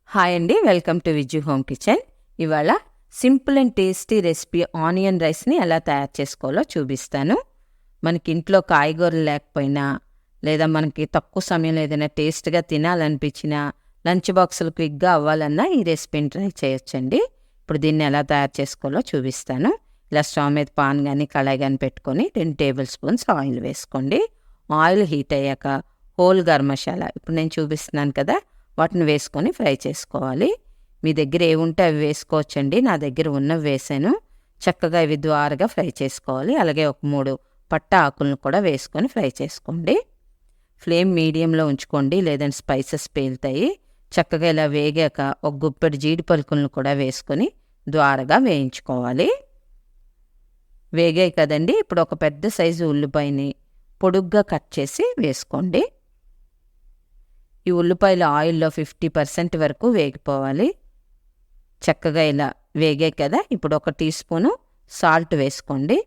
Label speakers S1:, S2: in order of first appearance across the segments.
S1: Hi అండి, welcome to Vijju home kitchen. ఇవాళ simple and tasty recipe onion రైస్ని ఎలా తయారు చేసుకోవాలో చూపిస్తాను. మనకి ఇంట్లో కాయగూరలు లేకపోయినా, లేదా మనకి తక్కువ సమయంలో ఏదైనా టేస్ట్గా తినాలనిపించినా, లంచ్ బాక్సులు క్విక్గా అవ్వాలన్నా ఈ రెసిపీని ట్రై చేయొచ్చండి. ఇప్పుడు దీన్ని ఎలా తయారు చేసుకోవాలో చూపిస్తాను. ఇలా స్టవ్ మీద పాన్ కానీ కళాయి కానీ పెట్టుకొని 10 టేబుల్ స్పూన్స్ ఆయిల్ వేసుకోండి. ఆయిల్ హీట్ అయ్యాక హోల్ గరం మసాలా ఇప్పుడు నేను చూపిస్తున్నాను కదా, వాటిని వేసుకొని ఫ్రై చేసుకోవాలి. మీ దగ్గర ఏవి ఉంటే అవి వేసుకోవచ్చండి. నా దగ్గర ఉన్నవి వేసాను. చక్కగా ఇవి ద్వారగా ఫ్రై చేసుకోవాలి. అలాగే ఒక 3 పట్ట ఆకులను కూడా వేసుకొని ఫ్రై చేసుకోండి. ఫ్లేమ్ మీడియంలో ఉంచుకోండి, లేదంటే స్పైసెస్ పేలుతాయి. చక్కగా ఇలా వేగాక ఒక గుప్పెడు జీడి పలుకులను కూడా వేసుకొని ద్వారగా వేయించుకోవాలి. వేగాయి కదండి, ఇప్పుడు ఒక పెద్ద సైజు ఉల్లిపాయని పొడుగ్గా కట్ చేసి వేసుకోండి. ఈ ఉల్లిపాయలు ఆయిల్లో 50% వరకు వేగిపోవాలి. చక్కగా ఇలా వేగాయి కదా, ఇప్పుడు 1 టీ స్పూను సాల్ట్ వేసుకోండి.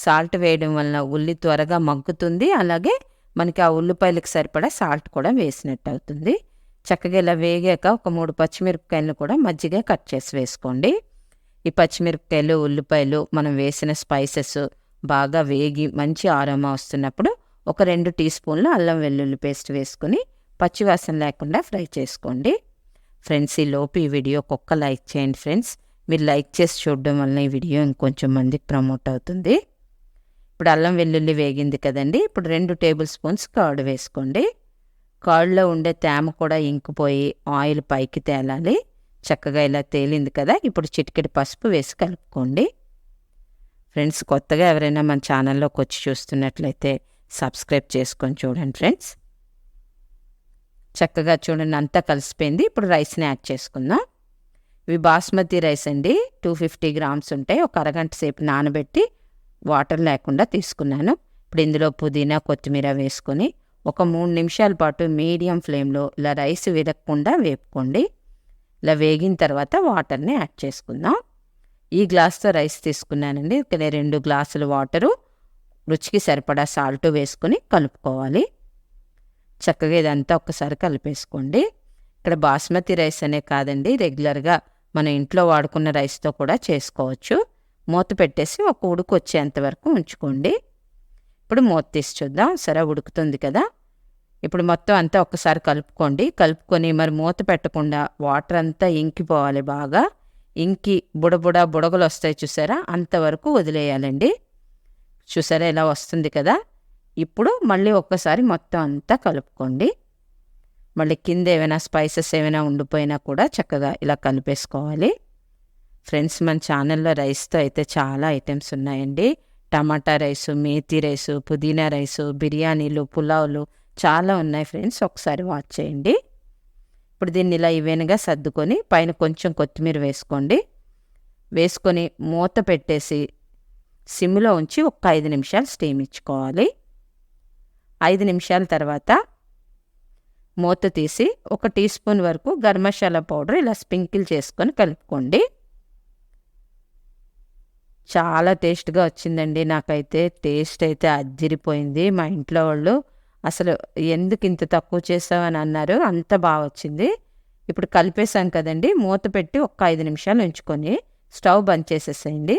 S1: సాల్ట్ వేయడం వలన ఉల్లి త్వరగా మగ్గుతుంది. అలాగే మనకి ఆ ఉల్లిపాయలకు సరిపడా సాల్ట్ కూడా వేసినట్టు అవుతుంది. చక్కగా ఇలా వేగాక ఒక 3 పచ్చిమిరపకాయలను కూడా మజ్జిగ కట్ చేసి వేసుకోండి. ఈ పచ్చిమిరపకాయలు, ఉల్లిపాయలు, మనం వేసిన స్పైసెస్ బాగా వేగి మంచి ఆరోమా వస్తున్నప్పుడు ఒక 2 టీ స్పూన్లు అల్లం వెల్లుల్లి పేస్ట్ వేసుకుని పచ్చివాసన లేకుండా ఫ్రై చేసుకోండి. ఫ్రెండ్స్, ఈ లోపు ఈ వీడియోకి ఒక్క లైక్ చేయండి ఫ్రెండ్స్. మీరు లైక్ చేసి చూడడం వలన ఈ వీడియో ఇంకొంచెం మందికి ప్రమోట్ అవుతుంది. ఇప్పుడు అల్లం వెల్లుల్లి వేగింది కదండి, ఇప్పుడు 2 టేబుల్ స్పూన్స్ కర్డ్ వేసుకోండి. కర్డ్లో ఉండే తేమ కూడా ఇంకిపోయి ఆయిల్ పైకి తేలాలి. చక్కగా ఇలా తేలింది కదా, ఇప్పుడు చిటికెడు పసుపు వేసి కలుపుకోండి. ఫ్రెండ్స్, కొత్తగా ఎవరైనా మన ఛానల్లోకి వచ్చి చూస్తున్నట్లయితే సబ్స్క్రైబ్ చేసుకొని చూడండి ఫ్రెండ్స్. చక్కగా చూడండి, అంతా కలిసిపోయింది. ఇప్పుడు రైస్ని యాడ్ చేసుకుందాం. ఇవి బాస్మతి రైస్ అండి, 250 గ్రామ్స్ ఉంటాయి. ఒక అరగంట సేపు నానబెట్టి వాటర్ లేకుండా తీసుకున్నాను. ఇప్పుడు ఇందులో పుదీనా, కొత్తిమీర వేసుకొని ఒక 3 నిమిషాల పాటు మీడియం ఫ్లేమ్లో ఇలా రైస్ విరగకుండా వేపుకోండి. ఇలా వేగిన తర్వాత వాటర్ని యాడ్ చేసుకుందాం. ఈ గ్లాస్తో రైస్ తీసుకున్నానండి. ఇక్కడ 2 గ్లాసులు వాటరు, రుచికి సరిపడా సాల్ట్ వేసుకొని కలుపుకోవాలి. చక్కగా ఇదంతా ఒక్కసారి కలిపేసుకోండి. ఇక్కడ బాస్మతి రైస్ అనే కాదండి, రెగ్యులర్గా మన ఇంట్లో వాడుకున్న రైస్తో కూడా చేసుకోవచ్చు. మూత పెట్టేసి ఒక ఉడుకు వచ్చేంత వరకు ఉంచుకోండి. ఇప్పుడు మూత తీసి చూద్దాం. సరే, ఉడుకుతుంది కదా. ఇప్పుడు మొత్తం అంతా ఒక్కసారి కలుపుకోండి. కలుపుకొని మరి మూత పెట్టకుండా వాటర్ అంతా ఇంకిపోవాలి. బాగా ఇంకి బుడగలు వస్తాయి చూసారా, అంతవరకు వదిలేయాలండి. చూసారా, ఇలా వస్తుంది కదా. ఇప్పుడు మళ్ళీ ఒక్కసారి మొత్తం అంతా కలుపుకోండి. మళ్ళీ కింద ఏమైనా స్పైసెస్ ఏమైనా ఉండిపోయినా కూడా చక్కగా ఇలా కలిపేసుకోవాలి. ఫ్రెండ్స్, మన ఛానల్లో రైస్తో అయితే చాలా ఐటమ్స్ ఉన్నాయండి. టమాటా రైసు, మేతి రైసు, పుదీనా రైసు, బిర్యానీలు, పులావులు చాలా ఉన్నాయి ఫ్రెండ్స్. ఒకసారి వాచ్ చేయండి. ఇప్పుడు దీన్ని ఇలా ఈవెన్గా సర్దుకొని పైన కొంచెం కొత్తిమీర వేసుకోండి. వేసుకొని మూత పెట్టేసి సిమ్లో ఉంచి ఒక 5 నిమిషాలు స్టీమ్ ఇచ్చుకోవాలి. 5 నిమిషాల తర్వాత మూత తీసి 1 టీ స్పూన్ వరకు గరం మసాలా పౌడర్ ఇలా స్ప్రింకిల్ చేసుకొని కలుపుకోండి. చాలా టేస్ట్గా వచ్చిందండి. నాకైతే టేస్ట్ అయితే అద్దిరిపోయింది. మా ఇంట్లో వాళ్ళు అసలు ఎందుకు ఇంత తక్కువ చేసావని అన్నారు. అంత బాగా వచ్చింది. ఇప్పుడు కలిపేసాం కదండి, మూత పెట్టి ఒక 5 నిమిషాలు ఉంచుకొని స్టవ్ బంద్ చేసేసేయండి.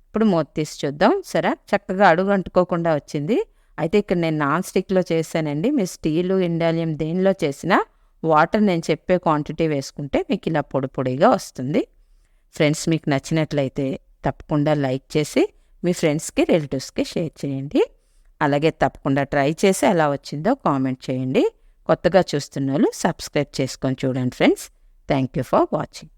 S1: ఇప్పుడు మూత తీసి చూద్దాం. సరే, చక్కగా అడుగు అంటుకోకుండా వచ్చింది. అయితే ఇక్కడ నేను నాన్ స్టిక్లో చేశానండి. మీరు స్టీలు, ఇండాలియం దేనిలో చేసినా వాటర్ నేను చెప్పే క్వాంటిటీ వేసుకుంటే మీకు ఇలా పొడి పొడిగా వస్తుంది. ఫ్రెండ్స్, మీకు నచ్చినట్లయితే తప్పకుండా లైక్ చేసి మీ ఫ్రెండ్స్కి, రిలేటివ్స్కి షేర్ చేయండి. అలాగే తప్పకుండా ట్రై చేసి ఎలా వచ్చిందో కామెంట్ చేయండి. కొత్తగా చూస్తున్న వాళ్ళు సబ్స్క్రైబ్ చేసుకొని చూడండి friends. Thank you for watching.